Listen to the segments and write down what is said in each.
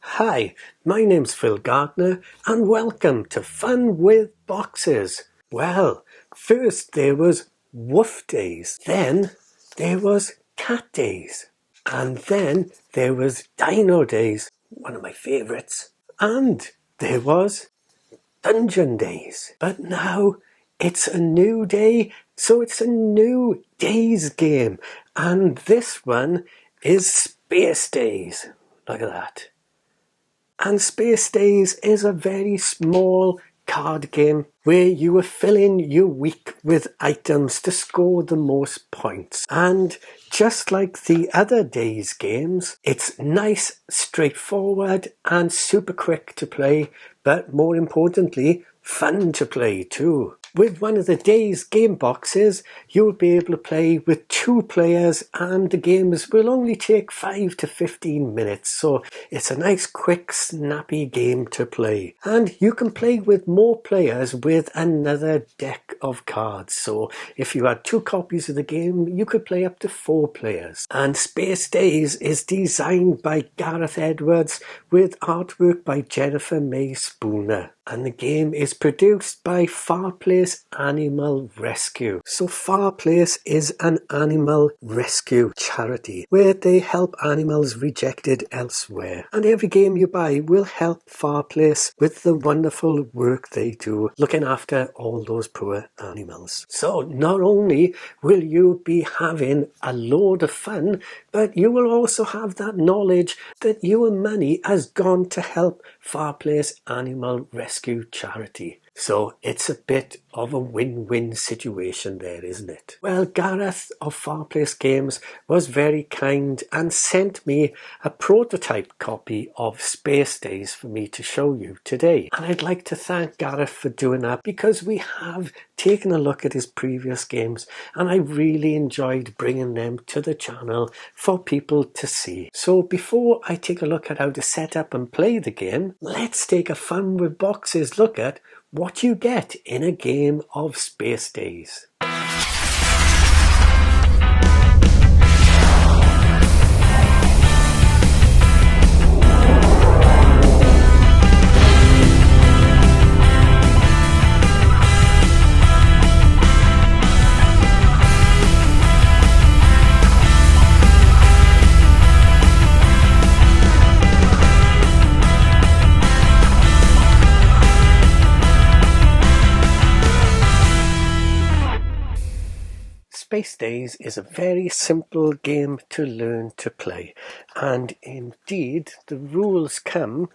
Hi, my name's Phil Gardner and welcome to Fun with Boxes. Well, first there was Woof Days, then there was Cat Days, and then there was Dino Days, one of my favourites, and there was Dungeon Days. But now it's a new day, so it's a new days game, and this one is Space Days. Look at that. And Space Days is a very small card game where you will fill in your week with items to score the most points. And just like the other days games, it's nice, straightforward and super quick to play, but more importantly, fun to play too. With one of the days game boxes, you'll be able to play with 2 players and the games will only take 5 to 15 minutes. So it's a nice, quick, snappy game to play. And you can play with more players with another deck of cards. So if you had 2 copies of the game, you could play up to 4 players. And Space Days is designed by Gareth with artwork by Jennifer May Spooner. And the game is produced by Farplace Animal Rescue. So Farplace is an animal rescue charity where they help animals rejected elsewhere. And every game you buy will help Farplace with the wonderful work they do looking after all those poor animals. So not only will you be having a load of fun, but you will also have that knowledge that your money has gone to help Farplace Animal Rescue charity. So it's a bit of a win-win situation there, isn't it? Well, Gareth of Farplace Games was very kind and sent me a prototype copy of Space Days for me to show you today. And I'd like to thank Gareth for doing that because we have taken a look at his previous games and I really enjoyed bringing them to the channel for people to see. So before I take a look at how to set up and play the game, let's take a Fun with Boxes look at what you get in a game of Space Days. Space Days is a very simple game to learn to play, and indeed the rules come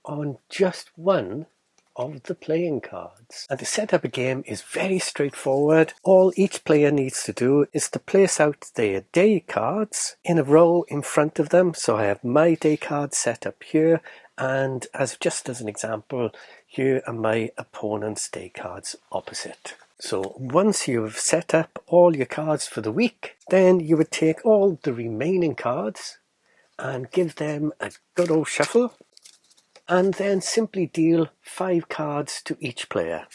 on just one of the playing cards. And to set up a game is very straightforward. All each player needs to do is to place out their day cards in a row in front of them. So I have my day cards set up here, and just as an example, here are my opponent's day cards opposite. So once you've set up all your cards for the week, then you would take all the remaining cards and give them a good old shuffle and then simply deal 5 cards to each player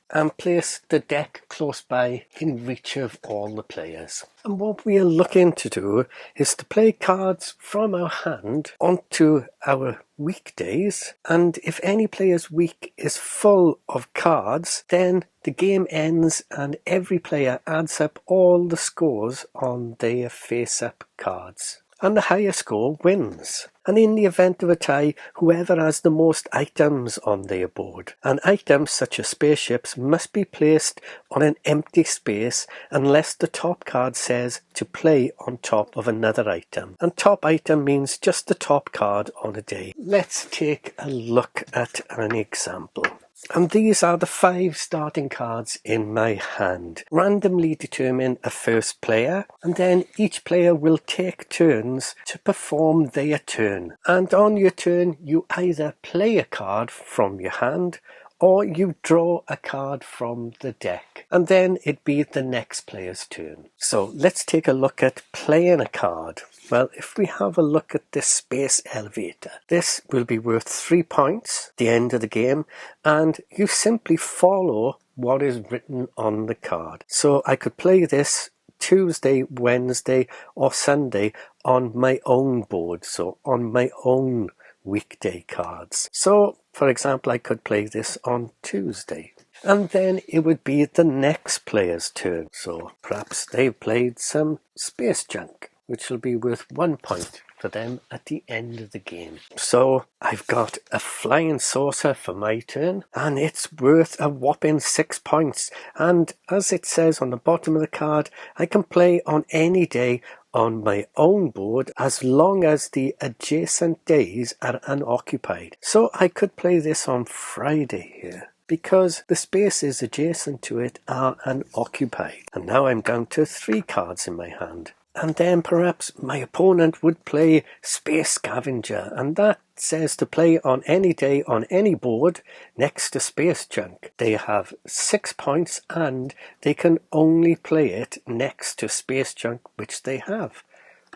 and place the deck close by in reach of all the players. And what we are looking to do is to play cards from our hand onto our weekdays, and if any player's week is full of cards, then the game ends and every player adds up all the scores on their face-up cards. And the higher score wins. And in the event of a tie, whoever has the most items on their board. And items such as spaceships must be placed on an empty space unless the top card says to play on top of another item. And top item means just the top card on a day. Let's take a look at an example. And these are the 5 starting cards in my hand. Randomly determine a first player, and then each player will take turns to perform their turn. And on your turn, you either play a card from your hand or you draw a card from the deck, and then it'd be the next player's turn. So let's take a look at playing a card. Well, if we have a look at this space elevator, this will be worth 3 points at the end of the game, and you simply follow what is written on the card. So I could play this Tuesday, Wednesday or Sunday on my own board, so on my own weekday cards. So, for example, I could play this on Tuesday. And then it would be the next player's turn. So perhaps they've played some space junk, which will be worth 1 point for them at the end of the game. So I've got a flying saucer for my turn, and it's worth a whopping 6 points. And as it says on the bottom of the card, I can play on any day on my own board as long as the adjacent days are unoccupied. So I could play this on Friday here, because the spaces adjacent to it are unoccupied. And now I'm down to 3 cards in my hand. And then perhaps my opponent would play Space Scavenger, and that says to play on any day on any board next to space junk. They have 6 points and they can only play it next to space junk which they have.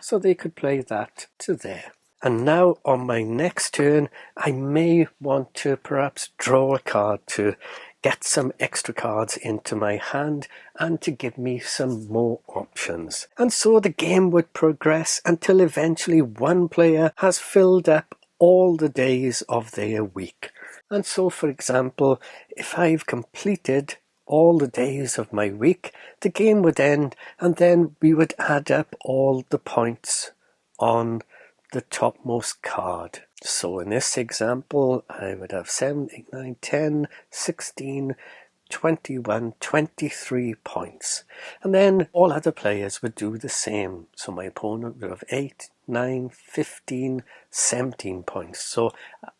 So they could play that to there. And now on my next turn, I may want to perhaps draw a card to get some extra cards into my hand and to give me some more options. And so the game would progress until eventually one player has filled up all the days of their week. And so, for example, if I've completed all the days of my week, the game would end, and then we would add up all the points on the topmost card. So in this example, I would have 7, 8, 9, 10, 16, 21, 23 points. And then all other players would do the same. So my opponent would have 8, 9, 15, 17 points. So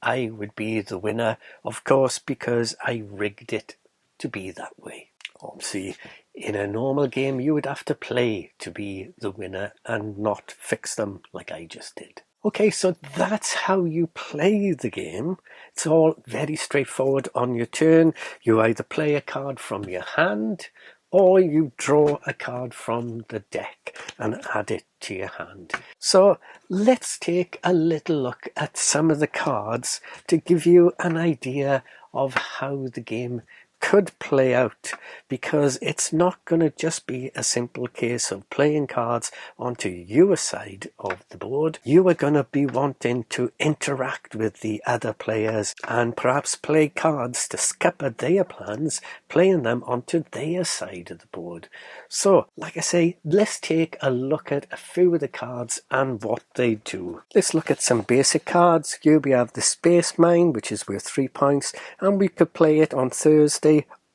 I would be the winner, of course, because I rigged it to be that way. Obviously, in a normal game, you would have to play to be the winner and not fix them like I just did. Okay, so that's how you play the game. It's all very straightforward. On your turn, you either play a card from your hand or you draw a card from the deck and add it to your hand. So let's take a little look at some of the cards to give you an idea of how the game could play out, because it's not going to just be a simple case of playing cards onto your side of the board. You are going to be wanting to interact with the other players and perhaps play cards to scupper their plans, playing them onto their side of the board. So, like I say, let's take a look at a few of the cards and what they do. Let's look at some basic cards. Here we have the Space Mine, which is worth 3 points, and we could play it on Thursday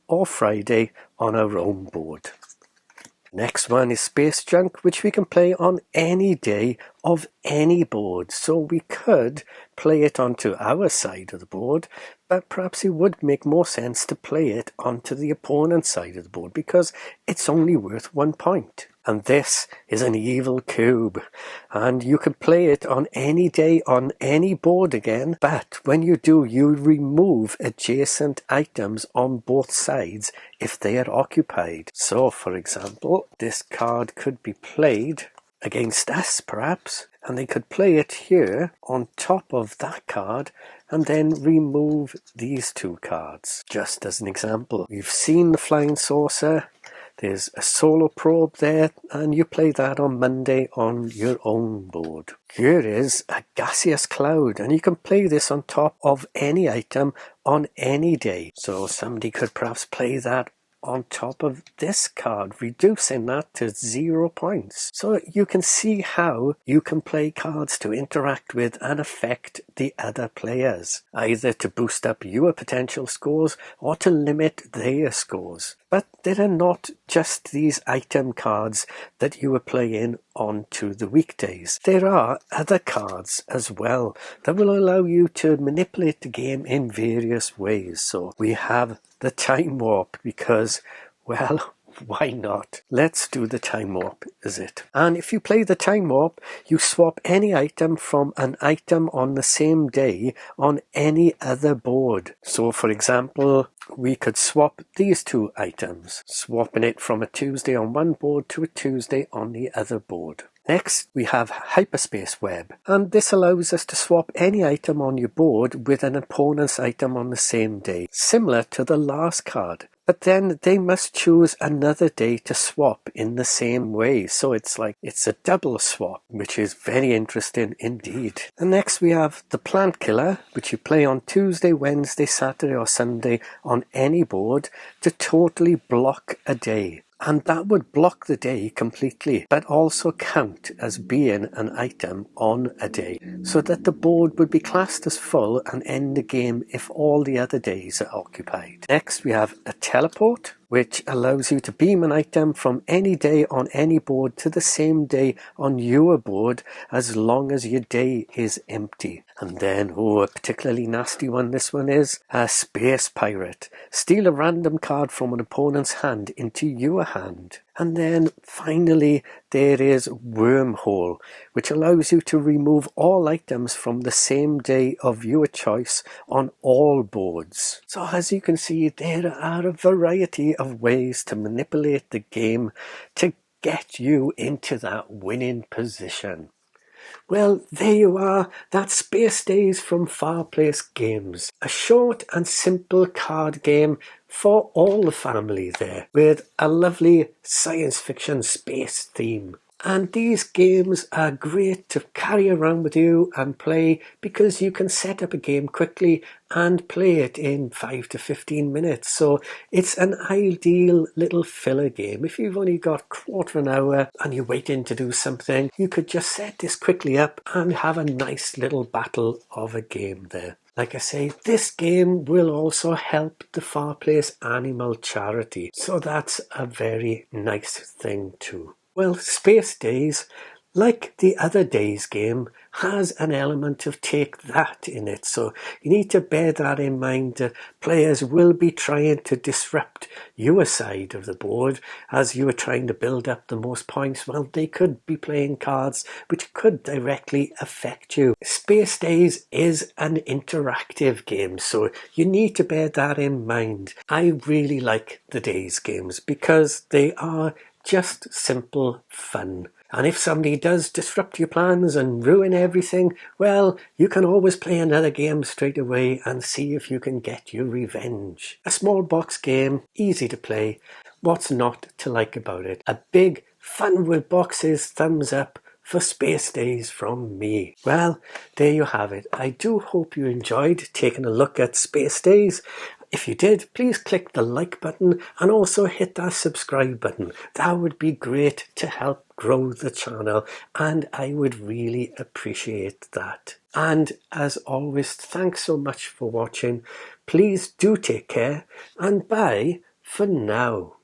or Friday on our own board. Next one is Space Junk, which we can play on any day of any board. So we could play it onto our side of the board, but perhaps it would make more sense to play it onto the opponent's side of the board because it's only worth 1 point. And this is an evil cube, and you can play it on any day on any board again, but when you do, you remove adjacent items on both sides if they are occupied. So, for example, this card could be played against us, perhaps, and they could play it here on top of that card and then remove these 2 cards. Just as an example, we've seen the Flying Saucer. There's a solar probe there, and you play that on Monday on your own board. Here is a gaseous cloud, and you can play this on top of any item on any day. So somebody could perhaps play that on top of this card, reducing that to 0 points. So you can see how you can play cards to interact with and affect the other players, either to boost up your potential scores or to limit their scores. But there are not just these item cards that you are playing onto the weekdays. There are other cards as well that will allow you to manipulate the game in various ways. So we have the Time Warp because, well, why not? Let's do the Time Warp, is it? And if you play the Time Warp, you swap any item from an item on the same day on any other board. So, for example, we could swap these 2 items, swapping it from a Tuesday on one board to a Tuesday on the other board. Next, we have Hyperspace Web, and this allows us to swap any item on your board with an opponent's item on the same day, similar to the last card. But then they must choose another day to swap in the same way. So it's like it's a double swap, which is very interesting indeed. And next we have the Plant Killer, which you play on Tuesday, Wednesday, Saturday or Sunday on any board to totally block a day. And that would block the day completely, but also count as being an item on a day, so that the board would be classed as full and end the game if all the other days are occupied. Next we have a Teleport, which allows you to beam an item from any day on any board to the same day on your board as long as your day is empty. And then, a particularly nasty one this one is, a Space Pirate. Steal a random card from an opponent's hand into your hand. And then finally there is Wormhole, which allows you to remove all items from the same day of your choice on all boards. So as you can see, there are a variety of ways to manipulate the game to get you into that winning position. Well, there you are, that's Space Days from Farplace Games. A short and simple card game for all the family there, with a lovely science fiction space theme. And these games are great to carry around with you and play because you can set up a game quickly and play it in 5 to 15 minutes. So it's an ideal little filler game. If you've only got a quarter of an hour and you're waiting to do something, you could just set this quickly up and have a nice little battle of a game there. Like I say, this game will also help the Farplace Animal Charity. So that's a very nice thing too. Well, Space Days, like the other Days game, has an element of take that in it. So you need to bear that in mind. That players will be trying to disrupt your side of the board as you are trying to build up the most points. Well, they could be playing cards which could directly affect you. Space Days is an interactive game, so you need to bear that in mind. I really like the Days games because they are just simple fun. And if somebody does disrupt your plans and ruin everything, well, you can always play another game straight away and see if you can get your revenge. A small box game, easy to play. What's not to like about it? A big fun with boxes thumbs up for Space Days from me. Well, there you have it. I do hope you enjoyed taking a look at Space Days. If you did, please click the like button and also hit that subscribe button. That would be great to help grow the channel, and I would really appreciate that. And as always, thanks so much for watching. Please do take care, and bye for now.